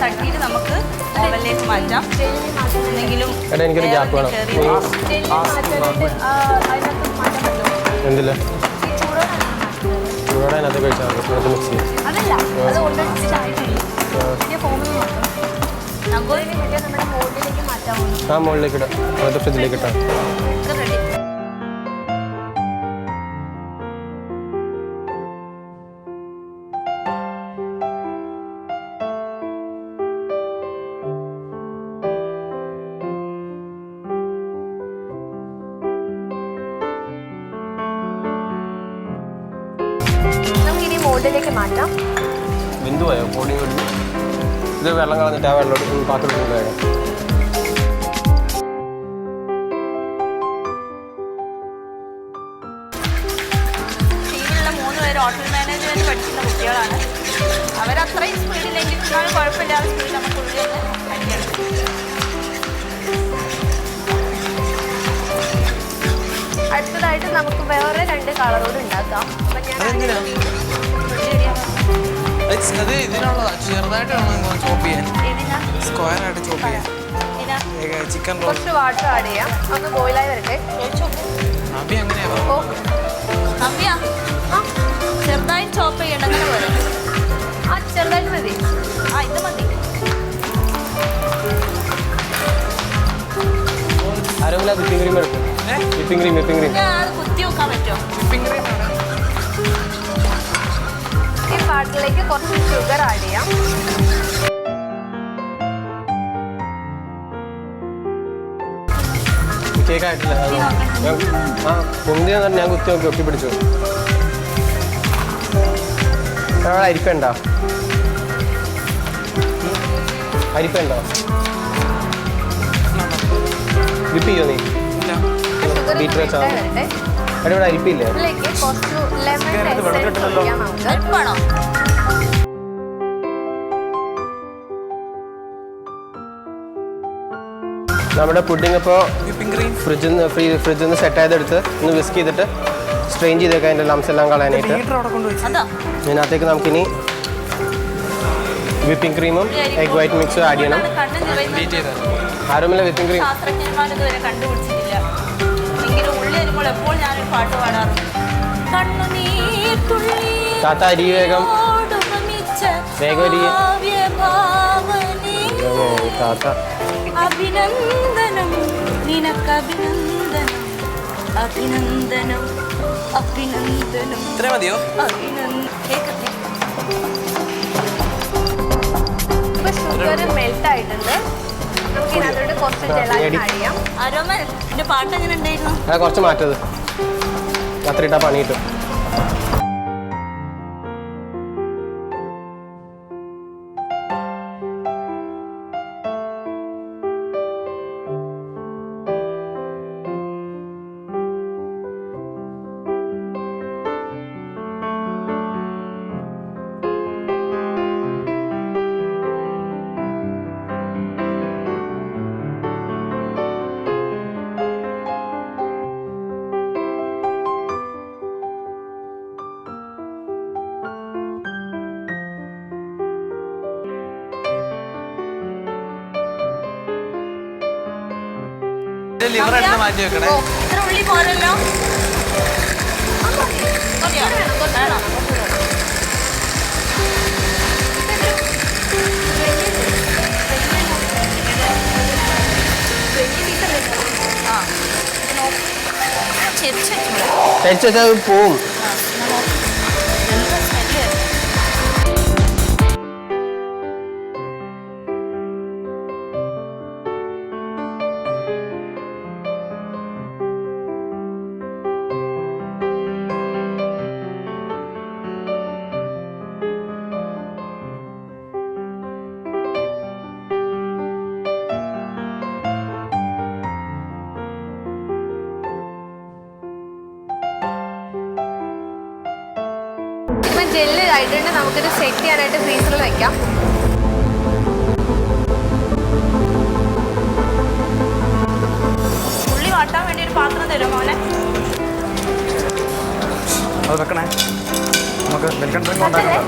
തട്ടിയിട്ട് നമുക്ക് ഓവനിലേക്ക് മാറ്റാം. എന്തെങ്കിലും എനിക്കൊരു ഗ്യാപ്പ് വേണം. എന്തില്ല ചൂടോടെ അതിനകത്ത് കഴിച്ചാൽ മതി. മിക്സ് ചെയ്യാം. ആ മുകളിലേക്ക് ഇടാം. അത് ഫ്രിഡ്ജിലേക്ക് ഇട്ടാം. നമുക്കിനി മോൾഡിലേക്ക് മാറ്റാം. ബിന്ദുവായോ പൊടി കൊണ്ട് ഇത് വെള്ളം കളഞ്ഞിട്ട് ആ വെള്ളം പാത്രത്തിൽ വേണം. ടീമിലുള്ള 3 പേര് ഹോട്ടൽ മാനേജ്മെന്റ് പഠിക്കുന്ന കുട്ടികളാണ്. അവരത്രയും സ്പീഡില്ലെങ്കിൽ കുഴപ്പമില്ലാതെ സ്പീഡ് നമുക്ക് ഉള്ളിൽ അടിക്കണം. അടുത്തതായിട്ട് നമുക്ക് വേറെ 2 കളറോട് ഉണ്ടാക്കാം. ഇതിനുള്ളതാ ചെറുതായിട്ട് വേണം ചോപ്പ് ചെയ്യാൻ. സ്ക്വയർ ആയിട്ട് ചോപ്പ് ചെയ്യാൻ. Chicken roll. കുറച്ച് വാട്ടർ ആഡ് ചെയ്യാം. ഒന്ന് ബോയിലായി വരട്ടെ. അബി എങ്ങനെയാ ചെറുതായി ചോപ്പ് ചെയ്യണ്ട. അങ്ങനെ പോലെ ചെറുതായിട്ട് മതി. ഇത് മതി. ആരോമില്ല വിപ്പിംഗ് ക്രീം എടുക്കും. വിപ്പിംഗ് ക്രീം അത് കുത്തി വെക്കാൻ പറ്റുമോ? വിപ്പിംഗ് ക്രീം ഈ പാട്ടിലേക്ക് കുറച്ച് ഷുഗർ ആഡ് ചെയ്യാം. കേക്ക് ആയിട്ടില്ല. മുന്തിയ ഞാൻ കുത്തി നോക്കി ഒട്ടി പിടിച്ചു. അരിപ്പുണ്ടോ? അരിപ്പുണ്ടോ? വിപ്പ് ചെയ്യോ നീ? ബീറ്റർ വെച്ചാൽ അവിടെ ഇവിടെ അരിപ്പില്ലേ? നമ്മുടെ പുഡിംഗ് ഇപ്പോൾ ഫ്രിഡ്ജിൽ നിന്ന് സെറ്റ് ചെയ്തെടുത്ത് ഒന്ന് വിസ്ക് ചെയ്തിട്ട് സ്ട്രെയിൻ ചെയ്തേക്കാം അതിൻ്റെ ലംസ് എല്ലാം കളയാനായിട്ട്. ഇതിനകത്തേക്ക് നമുക്കിനി വിപ്പിംഗ് ക്രീമും എഗ് വൈറ്റ് മിക്സും ആഡ് ചെയ്യണം. ആരുമില്ല വിപ്പിംഗ് ക്രീം. താത്ത അരി വേഗം അരി താത്ത. അഭിനന്ദനം നിനക്കഭിനന്ദനം അഭിനന്ദനം അഭിനന്ദനം. ഇത്ര മതിയോ? ഷുഗർ മെൽറ്റ് ആയിട്ടുണ്ട്. നമുക്ക് ഇതിനകത്തോട്ട് കുറച്ച് ജലാറ്റിൻ ആഡ് ചെയ്യാം. ആരോമ എന്റെ പാട്ട് എങ്ങനെ ഉണ്ടായിരുന്നു? കുറച്ച് മാറ്റത് അത്ര ഇട്ടാ പണി കിട്ടും. ലിവർ എടുത്ത് മാറ്റി വെക്കണേ. ഇത്ര ഉള്ളി പോരല്ലോ. ചരിച്ചാൽ പോവും. ജെല്ല് ആയിട്ടുണ്ട്. നമുക്കിത് സെറ്റ് ചെയ്യാനായിട്ട് ഫ്രീസറിൽ വെക്കാം. ഉള്ളി വാട്ടാൻ വേണ്ടി ഒരു പാത്രം തരും മോനെ. അത് വെക്കണേ. നമുക്ക് വെൽക്കം ഡ്രിങ്ക് ഉണ്ടാക്കാം.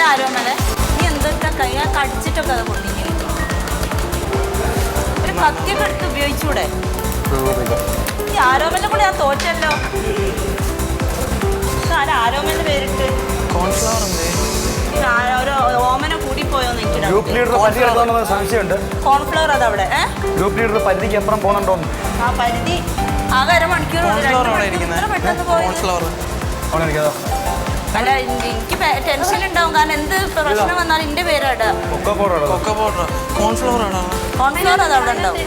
ആരോമല നീ എന്തൊക്കെ കൈ കടിച്ചിട്ടൊക്കെ അത് കൊണ്ടിങ്ങനെ ഒരു കത്തിയൊക്കെ എടുത്ത് ഉപയോഗിച്ചൂടെ? ഈ ആരോമലിനെ കൂടെ ഞാൻ തോറ്റല്ലോ. ആരോമലിന്റെ പേരിട്ട് ഓമന കൂടിപ്പോയോന്ന് എനിക്ക് കോൺഫ്ലവർ അതവിടെ ഗ്രൂപ്പ് ലീഡർ പരിധിക്ക് എപ്പുറം പോകുന്നുണ്ടോന്ന്. ആ പരിധി ആകെ അരമണിക്കൂർ പെട്ടെന്ന് പോയി. അല്ല എനിക്ക് ടെൻഷൻ ഉണ്ടാവും, കാരണം എന്ത് പ്രശ്നം വന്നാലും എന്റെ പേരാടാ. കോൺഫ്ലവർ അത് അവിടെ ഉണ്ടാവും.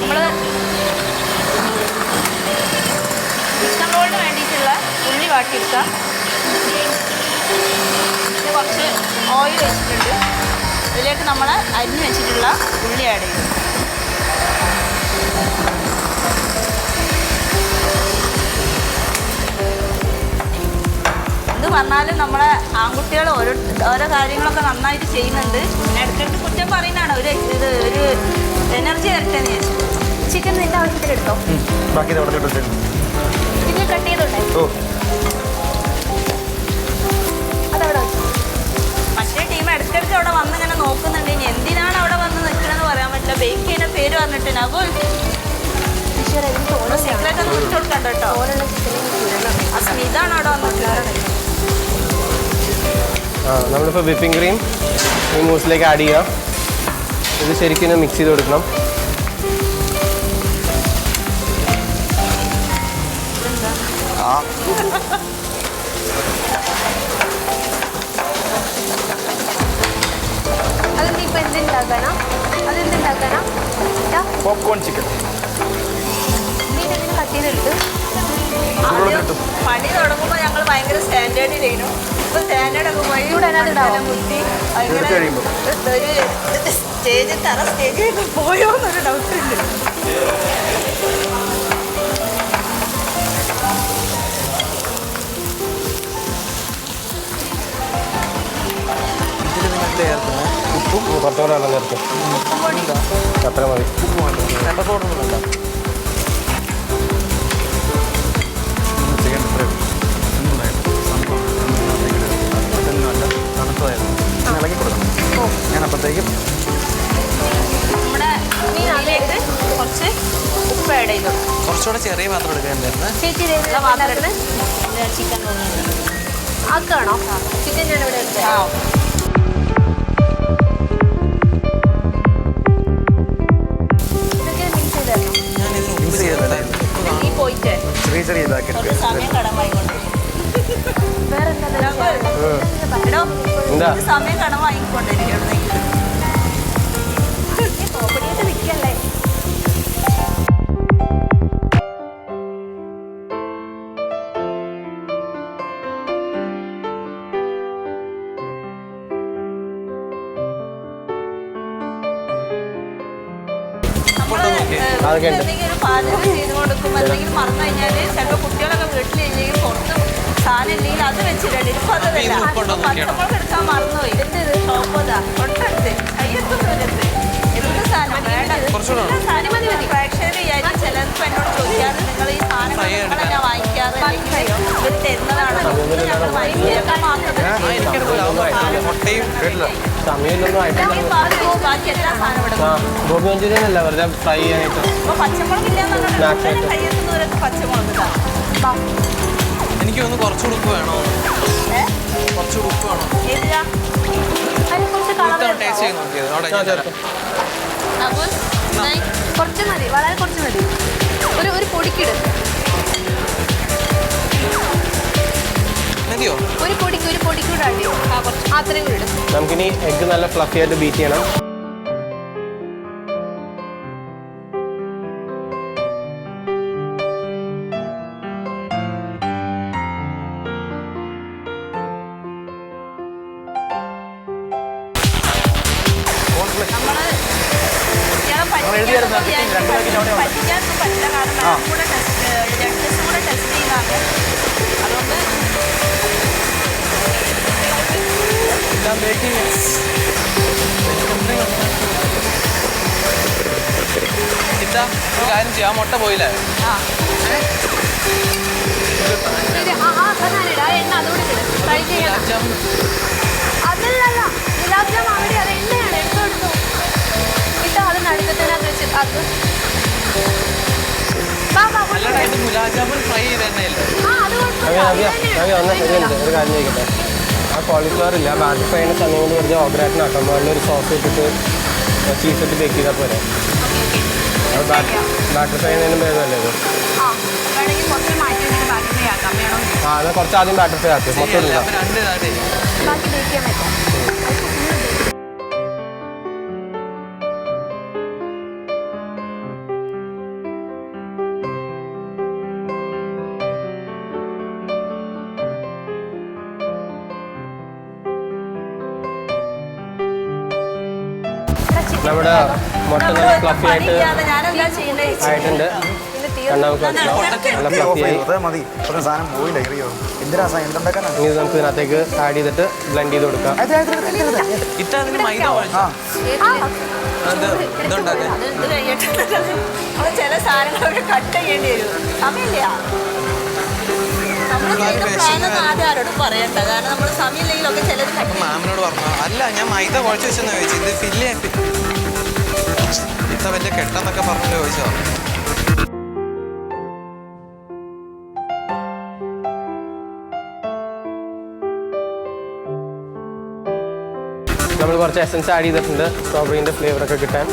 നമ്മള് ചിക്കൻ റോളിന് വേണ്ടിയിട്ടുള്ള ഉള്ളി വാട്ടിയെടുക്കാം. പിന്നെ കുറച്ച് ഓയിൽ വെച്ചിട്ടുണ്ട്, ഇതിലേക്ക് നമ്മൾ അരിഞ്ഞ് വെച്ചിട്ടുള്ള ഉള്ളി ആഡ് ചെയ്യും. എന്ത് പറഞ്ഞാലും നമ്മളെ ആൺകുട്ടികൾ ഓരോ കാര്യങ്ങളൊക്കെ നന്നായിട്ട് ചെയ്യുന്നുണ്ട്. പിന്നെ ഇടയ്ക്കിടയ്ക്ക് കുറ്റം പറയുന്നതാണ് ഒരു എനർജി തരട്ടെന്ന് ചോദിച്ചു. ചിക്കൻ നിന്റെ ആവശ്യത്തിന് എടുത്തോ, പിന്നെ കട്ട് ചെയ്തോട്ടെ. അതവിടെ മറ്റേ ടീം ഇടയ്ക്കിടയ്ക്ക് അവിടെ വന്ന് ഇങ്ങനെ നോക്കുന്നുണ്ട്. ഇനി എന്തിനാണ് അവിടെ വന്ന് നിൽക്കണമെന്ന് പറയാൻ പറ്റില്ല. ബേക്ക് ചെയ്യുന്ന പേര് പറഞ്ഞിട്ട് അപ്പോൾ സീക്രട്ട് ഒന്ന് വിട്ടു കൊടുക്കണ്ട കേട്ടോ. ആ സ്മിതാണ് അവിടെ വന്നിട്ടുള്ളത്. നമ്മളിപ്പോൾ വിപ്പിംഗ് ക്രീം ഈ മൂസിലേക്ക് ആഡ് ചെയ്യുക. ഇത് ശരിക്കും മിക്സ് ചെയ്ത് കൊടുക്കണം. അതെന്തിപ്പോൾ എന്തുണ്ടാക്കണം? അതെന്തുണ്ടാക്കണം? പോപ്കോൺ ചിക്കൻ നീ കട്ട് ചെയ്തെടുത്ത് പണി തുടങ്ങുമ്പോൾ ഞങ്ങൾ ഭയങ്കര സ്റ്റാൻഡേർഡിലായിരുന്നു. ഇപ്പൊ സ്റ്റാൻഡേർഡൊക്കെ പോയി മുത്തി ഭയങ്കര ഒരു സ്റ്റേജിൽ പോയോ എന്നൊരു ഡൗട്ടുണ്ട്. ഉപ്പും കുറച്ചുകൂടെ വെള്ളം ചേർക്കും. അത്ര മതി. ഇളക്കി കൊടുക്കണം. ഞാൻ അപ്പോഴത്തേക്കും നമ്മുടെ മീനിലേക്ക് കുറച്ച് ഉപ്പ് ആഡ് ചെയ്തു. കുറച്ചുകൂടെ ചെറിയ പാത്രം എടുക്കാനുണ്ടായിരുന്നു. ചേച്ചി പാത്രത്തിൽ ചിക്കൻ തോന്നുന്നുണ്ട്. ആക്കാണോ? ചിക്കൻ ഞാനിവിടെ എടുത്തത്. ഇതൊക്കെ മിക്സ് ചെയ്തായിരുന്നു. ഞാനിതിന് ഉപ്പ് ചെയ്തിട്ടുണ്ടായിരുന്നു. നീ പോയിട്ട് ചെറിയ ചെറിയ ഇതാക്കി കുറച്ച് സമയം കടമായിക്കൊണ്ട് വേറെ എന്താ എന്താ സമയം കടമായിക്കൊണ്ടിരിക്കണം. കോപ്പടിയായിട്ട് നിൽക്കല്ലേ? എന്തെങ്കിലും ഒരു പാചകം ചെയ്ത് കൊടുക്കുമ്പോൾ എന്തെങ്കിലും മറന്നു കഴിഞ്ഞാൽ ചിലപ്പോൾ കുട്ടികളൊക്കെ വീട്ടിലില്ലെങ്കിൽ പുറത്ത് സാധനം ഇല്ലെങ്കിൽ അത് വെച്ചിട്ടുണ്ട്. ഇപ്പൊ അതല്ല, പച്ചമുളക് എടുക്കാൻ മറന്നുപോയി. ഷോപ്പതാ തൊട്ടടുത്ത് കയ്യെത്തുന്നിടത്ത് എന്ത് സാധനം വേണ്ട. പ്രേക്ഷകർ വിചാരിക്കും ചിലപ്പോൾ എന്നോട് ചോദിക്കാറ് നിങ്ങൾ ഈ സാധനങ്ങൾ ഞാൻ വാങ്ങിക്കാറ് ഇവർ തരുന്നതാണ് ഞങ്ങൾ വാങ്ങിക്കുക സമയമൊന്നും ആയിട്ടില്ല. ബാക്കി എല്ലാ സാധനം ഇവിടെ ഗോപി മഞ്ചൂരിയൻ അല്ല, വെറുതെ ഫ്രൈ ചെയ്യാനായിട്ട്. ഇപ്പൊ പച്ചമുളക് ഇല്ലാന്നുണ്ടെങ്കിൽ കയ്യെത്തുന്നവരൊക്കെ പച്ചമുളക് ഇതാ. എനിക്ക് ഒന്ന് കുറച്ചുകൂടെ ഉപ്പ് വേണോ? കുറച്ചുകൂടെ ഉപ്പ് വേണോ? ഏതിലാ ടേസ്റ്റ് ചെയ്ത് നോക്കിയത് അവിടെ ഞാൻ തരാം. കുറച്ച് മതി, വളരെ കുറച്ച് മതി. ഒരു പൊടിക്കിട്. മതിയോ? ഒരു പൊടിക്കൂടെ ആഡ് ചെയ്യും. അത്രയും കൂടെ ഇടും. നമുക്കിനി എഗ്ഗ് നല്ല ഫ്ലഫി ആയിട്ട് ബീറ്റ് ചെയ്യണം. പറ്റിക്കാനൊന്നും പറ്റില്ല, കാരണം കൂടെ ജഡ്ജസും കൂടെ ടെസ്റ്റ് ചെയ്താണ്. അതുകൊണ്ട് ചിത്ത ഒരു കാര്യം ചെയ്യാം ആ മുട്ട പോയില്ലേ ഞാനിടാ എണ്ണ അതുകൂടി ഫ്രൈ ചെയ്യണം ഗുലാബ് ജാമുൻ അതല്ലല്ല ഗുലാബ് ജാം അവിടെ അത് എണ്ണയാണ് എടുത്തു ഇട്ടോ അത് നടുക്കത്തിനകത്ത് വെച്ച് അത് അല്ലടാ ഇത് ഗുലാബ് ജാമുൻ ഫ്രൈ ചെയ്ത് എണ്ണയല്ലേ അത് ഒരു കാര്യം ചോദിക്കട്ടെ ആ കോളിഫ്ലവർ ഇല്ല ബാറ്റർ ഫ്രൈൻ്റെ സമയം കൊണ്ട് വെറുതെ ഓഗ്രാറ്റിനാക്കാം മുകളിൽ ഒരു സോസ് ഇട്ടിട്ട് ചീസ് ഇട്ട് ബേക്ക് ചെയ്താൽ പോലെ അത് ബാറ്റർ ഫ്രൈനേലും ഭേദമല്ലേ ഇത് വേണമെങ്കിൽ കുറച്ച് മാറ്റി വെച്ചിട്ട് ബാക്കി ഫ്രൈ ആക്കാം വേണം ആ എന്നാൽ കുറച്ച് ആദ്യം ബാറ്റർ ഫ്രൈ ആക്കി മൊത്തം ഇല്ല അപ്പൊ രണ്ട് ഇതാട്ടെ ബാക്കി ബേക്ക് ചെയ്യാൻ പറ്റും നമ്മുടെ മുട്ട നല്ല ഫ്ലഫി ആയിട്ട് ഞാനെന്താ ചെയ്യണ്ടേ ആയിട്ടുണ്ട് നമുക്ക് നല്ല ഫ്ലഫി ആയി അതേ മതി അത്ര സാധനം പോയില്ല അറിയോ എന്തിനാ സാധനം എന്തുണ്ടാക്കാനാണ് ഇനി നമുക്ക് ഇതിനകത്തേക്ക് ആഡ് ചെയ്തിട്ട് ബ്ലെൻഡ് ചെയ്ത് കൊടുക്കാം ഇത്ത അതിന് മൈദ കുഴച്ചു ഇതുണ്ടാക്കാൻ അതെന്ത് കഴിയട്ടെ നമ്മൾ ചില സാധനങ്ങളൊക്കെ കട്ട് ചെയ്യേണ്ടി വരും സമയമില്ല നമ്മൾ ചെയ്യുന്ന പ്ലാനൊന്നും ആദ്യം ആരോടും പറയണ്ട കാരണം നമ്മൾ സമയമില്ലെങ്കിലൊക്കെ ചിലത് കട്ട് മാമിനോട് പറഞ്ഞു അല്ല ഞാൻ മൈദ കുഴച്ച് വെച്ചെന്ന് ചോദിച്ചു ഇത് ഫില്ല് ഇത്ത വലിയ കെട്ടെന്നൊക്കെ പറഞ്ഞു ചോദിച്ചോ നമ്മൾ കുറച്ച് എസൻസ് ആഡ് ചെയ്തിട്ടുണ്ട് സ്ട്രോബെറീൻ്റെ ഫ്ലേവറൊക്കെ കിട്ടാൻ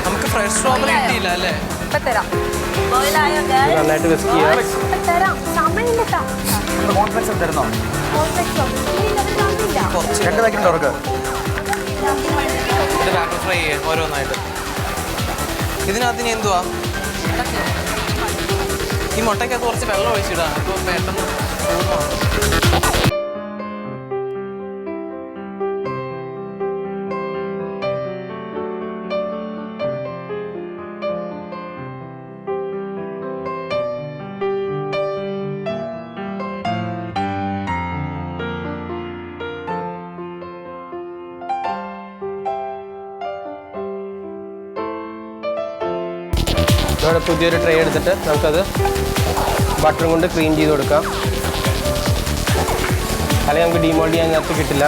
നമുക്ക് ഫ്രഷ് സ്ട്രോബെറി കിട്ടിയില്ല അല്ലേ ഇപ്പൊ തരാം ബോയിലായോ ഇത് നന്നായിട്ട് വിസ്ക് ചെയ്യാം ഇപ്പൊ തരാം സമയം കിട്ടാം നമ്മുടെ കോൺഫിഡൻസ് തരുന്നോ കുറച്ച് 2 പാക്കറ്റ് ഉറക്ക് ഇത് ബാറ്റർ ഫ്രൈ ചെയ്യാം ഓരോന്നായിട്ട് ഇതിനകത്ത് ഇനി എന്തുവാ ഈ മുട്ടയ്ക്കകത്ത് കുറച്ച് വെള്ളം ഒഴിച്ചിടാം ഇപ്പോൾ പെട്ടെന്ന് ചൂടാണ് ഇവിടെ പുതിയൊരു ട്രേ എടുത്തിട്ട് നമുക്കത് ബട്ടറും കൊണ്ട് ക്രീം ചെയ്ത് കൊടുക്കാം അല്ലെങ്കിൽ നമുക്ക് ഡീമോൾഡ് ചെയ്യാൻ നേരത്ത് കിട്ടില്ല